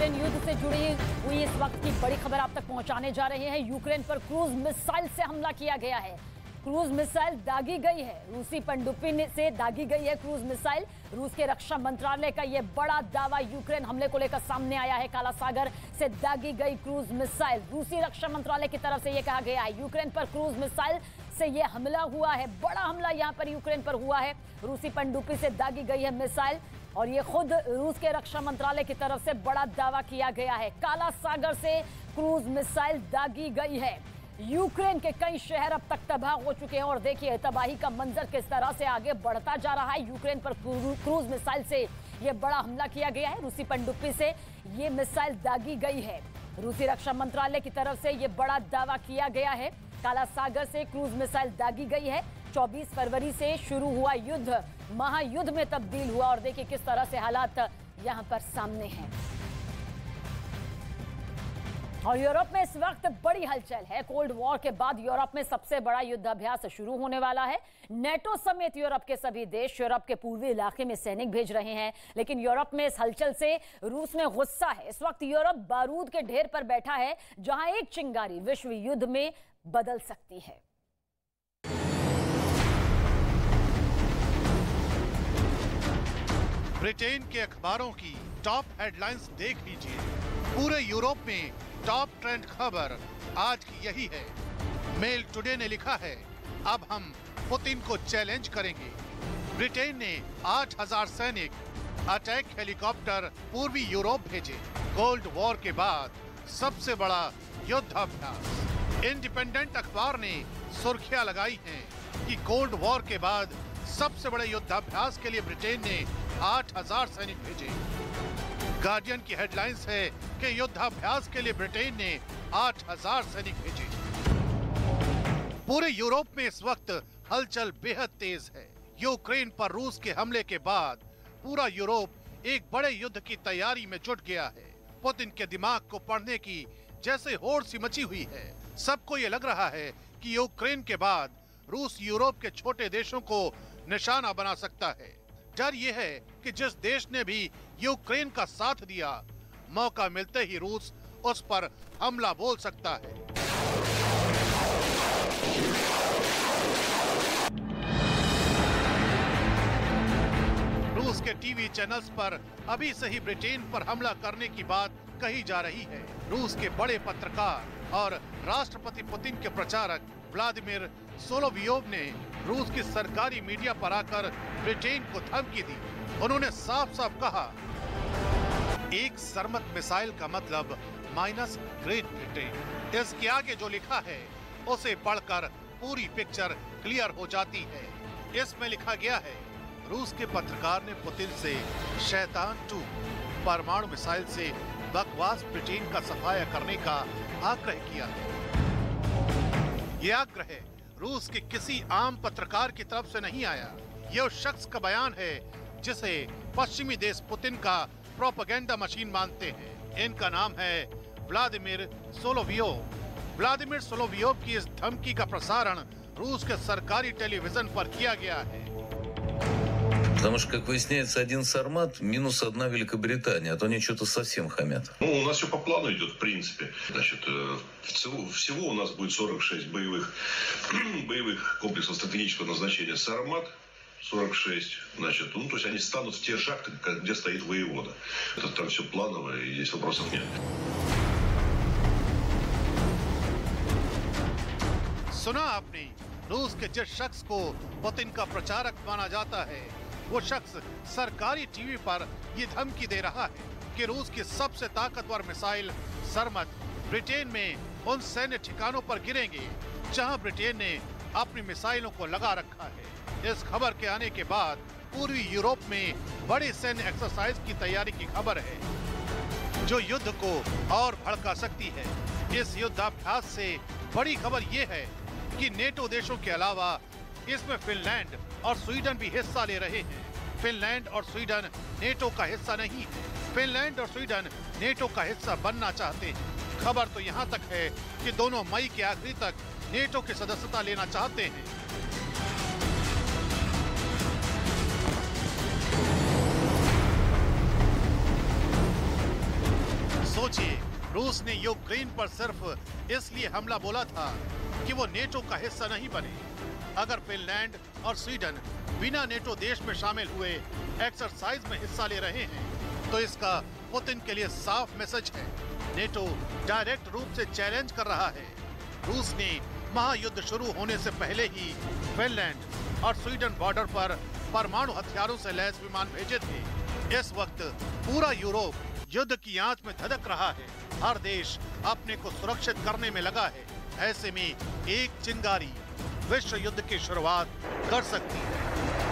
Ukraine युद्ध से जुड़ी हुई इस वक्त की बड़ी खबर आप तक पहुंचाने जा रहे हैं। यूक्रेन पर क्रूज मिसाइल से हमला किया गया है। क्रूज मिसाइल दागी गई है, रूसी पनडुब्बी से दागी गई है क्रूज मिसाइल। रूस के रक्षा मंत्रालय का यह बड़ा दावा यूक्रेन हमले को लेकर सामने आया है। काला सागर से दागी गई क्रूज मिसाइल, रूसी रक्षा मंत्रालय की तरफ से यह कहा गया है यूक्रेन पर क्रूज मिसाइल से यह हमला हुआ है। बड़ा हमला यहां पर यूक्रेन पर हुआ है। रूसी पनडुब्बी से दागी गई है मिसाइल और ये खुद रूस के रक्षा मंत्रालय की तरफ से बड़ा दावा किया गया है। काला सागर से क्रूज मिसाइल दागी गई है। यूक्रेन के कई शहर अब तक तबाह हो चुके हैं और देखिए तबाही का मंजर किस तरह से आगे बढ़ता जा रहा है। यूक्रेन पर क्रूज मिसाइल से यह बड़ा हमला किया गया है। रूसी पनडुब्बी से यह मिसाइल दागी गई है। रूसी रक्षा मंत्रालय की तरफ से यह बड़ा दावा किया गया है। काला सागर से क्रूज मिसाइल दागी गई है। 24 फरवरी से शुरू हुआ युद्ध महायुद्ध में तब्दील हुआ और देखिए किस तरह से हालात यहां पर सामने हैं। और यूरोप में इस वक्त बड़ी हलचल है। कोल्ड वॉर के बाद यूरोप में सबसे बड़ा युद्धाभ्यास शुरू होने वाला है। नेटो समेत यूरोप के सभी देश यूरोप के पूर्वी इलाके में सैनिक भेज रहे हैं, लेकिन यूरोप में इस हलचल से रूस में गुस्सा है। इस वक्त यूरोप बारूद के ढेर पर बैठा है, जहां एक चिंगारी विश्व युद्ध में बदल सकती है। ब्रिटेन के अखबारों की टॉप हेडलाइंस देख लीजिए। पूरे यूरोप में टॉप ट्रेंड खबर आज की यही है। मेल टुडे ने लिखा है, अब हम पुतिन को चैलेंज करेंगे। ब्रिटेन ने 8000 सैनिक अटैक हेलीकॉप्टर पूर्वी यूरोप भेजे। कोल्ड वॉर के बाद सबसे बड़ा युद्धाभ्यास। इंडिपेंडेंट अखबार ने सुर्खियां लगाई हैं कि कोल्ड वॉर के बाद सबसे बड़े युद्धाभ्यास के लिए ब्रिटेन ने 8000 सैनिक भेजे। गार्डियन की हेडलाइंस है कि युद्धाभ्यास के लिए ब्रिटेन ने 8000 सैनिक भेजे। पूरे यूरोप में इस वक्त हलचल बेहद तेज है। यूक्रेन पर रूस के हमले के बाद पूरा यूरोप एक बड़े युद्ध की तैयारी में जुट गया है। पुतिन के दिमाग को पढ़ने की जैसे होड़ सी मची हुई है। सबको ये लग रहा है कि यूक्रेन के बाद रूस यूरोप के छोटे देशों को निशाना बना सकता है। डर यह है कि जिस देश ने भी यूक्रेन का साथ दिया, मौका मिलते ही रूस उस पर हमला बोल सकता है। रूस के टीवी चैनल्स पर अभी से ही ब्रिटेन पर हमला करने की बात कही जा रही है। रूस के बड़े पत्रकार और राष्ट्रपति पुतिन के प्रचारक व्लादिमीर सोलोवियोव ने रूस की सरकारी मीडिया पर आकर ब्रिटेन को धमकी दी। उन्होंने साफ साफ कहा, एक सरमत मिसाइल का मतलब माइनस ग्रेट ब्रिटेन। इसके आगे जो लिखा है उसे पढ़कर पूरी पिक्चर क्लियर हो जाती है। इसमें लिखा गया है, रूस के पत्रकार ने पुतिन से शैतान 2 परमाणु मिसाइल से बकवास ब्रिटेन का सफाया करने का आग्रह किया है। यह आग्रह रूस के किसी आम पत्रकार की तरफ से नहीं आया। यह उस शख्स का बयान है जिसे पश्चिमी देश पुतिन का प्रोपेगेंडा मशीन मानते हैं। इनका नाम है व्लादिमीर सोलोवियोव। व्लादिमीर सोलोवियोव की इस धमकी का प्रसारण रूस के सरकारी टेलीविजन पर किया गया है। Потому что, как выясняется, один Сармат минус одна Великобритания, а то они что-то совсем хамят. Ну, у нас все по плану идет, в принципе. Значит, всего у нас будет 46 боевых комплексов стратегического назначения Сармат. 46, значит, ну, то есть они станут в тех шахтах, где стоит воевода. Это там все планово, и здесь вопросов нет. सुना आपने, रूस के जिस शख्स को पुतिन का प्रचारक माना जाता है, वो शख्स सरकारी टीवी पर ये धमकी दे रहा है कि रूस की सबसे ताकतवर मिसाइल सरमत ब्रिटेन में उन सैन्य ठिकानों पर गिरेंगे जहां ब्रिटेन ने अपनी मिसाइलों को लगा रखा है। इस खबर के आने के बाद पूर्वी यूरोप में बड़ी सैन्य एक्सरसाइज की तैयारी की खबर है, जो युद्ध को और भड़का सकती है। इस युद्धाभ्यास से बड़ी खबर ये है कि नेटो देशों के अलावा इसमें फिनलैंड और स्वीडन भी हिस्सा ले रहे हैं। फिनलैंड और स्वीडन नेटो का हिस्सा नहीं है। फिनलैंड और स्वीडन नेटो का हिस्सा बनना चाहते हैं। खबर तो यहाँ तक है कि दोनों मई के आखिरी तक नेटो की सदस्यता लेना चाहते हैं। सोचिए, रूस ने यूक्रेन पर सिर्फ इसलिए हमला बोला था कि वो नेटो का हिस्सा नहीं बने। अगर फिनलैंड और स्वीडन बिना नेटो देश में शामिल हुए एक्सरसाइज में हिस्सा ले रहे हैं, तो इसका पुतिन के लिए साफ मैसेज है। नेटो डायरेक्ट रूप से चैलेंज कर रहा है। रूस ने महायुद्ध शुरू होने से पहले ही फिनलैंड और स्वीडन बॉर्डर पर परमाणु हथियारों से लैस विमान भेजे थे। इस वक्त पूरा यूरोप युद्ध की आंच में धधक रहा है। हर देश अपने को सुरक्षित करने में लगा है। ऐसे में एक चिंगारी विश्व युद्ध की शुरुआत कर सकती है।